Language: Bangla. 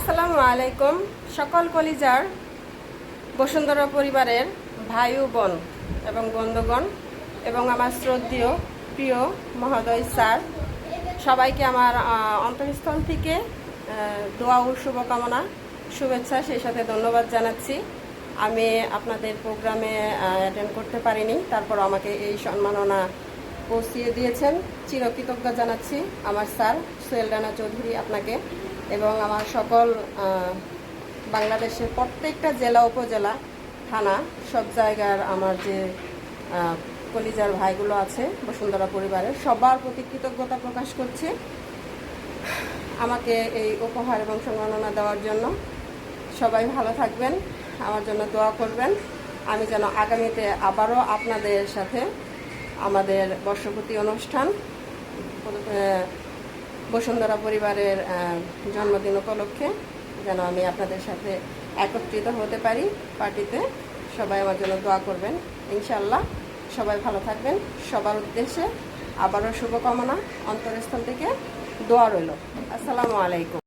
আসসালামু আলাইকুম। সকল কলিজার বসুন্ধরা পরিবারের ভাই ও বোন এবং বন্ধুগণ এবং আমার শ্রদ্ধেয় প্রিয় মহোদয় স্যার, সবাইকে আমার অন্তঃস্থল থেকে দোয়া ও শুভকামনা, শুভেচ্ছা, সেই সাথে ধন্যবাদ জানাচ্ছি। আমি আপনাদের প্রোগ্রামে অ্যাটেন্ড করতে পারিনি, তারপর আমাকে এই সম্মাননা পৌঁছিয়ে দিয়েছেন। চিরকৃতজ্ঞ জানাচ্ছি আমার স্যার সোহেল রানা চৌধুরী আপনাকে এবং আমার সকল বাংলাদেশের প্রত্যেকটা জেলা উপজেলা থানা সব জায়গার আমার যে কলিজার ভাইগুলো আছে বসুন্ধরা পরিবারের, সবার প্রতি কৃতজ্ঞতা প্রকাশ করছি আমাকে এই উপহার এবং সম্মাননা দেওয়ার জন্য। সবাই ভালো থাকবেন, আমার জন্য দোয়া করবেন। আমি যেন আগামীতে আবারও আপনাদের সাথে আমাদের বর্ষপূর্তি অনুষ্ঠান বসুন্ধরা পরিবারের জন্মদিন উপলক্ষে যেন আমি আপনাদের সাথে একত্রিত হতে পারি পার্টিতে। সবাই আমার জন্য দোয়া করবেন ইনশাআল্লাহ। সবাই ভালো থাকবেন। সবার উদ্দেশ্যে আবারও শুভকামনা, অন্তরস্থল থেকে দোয়া রইল। আসসালামু আলাইকুম।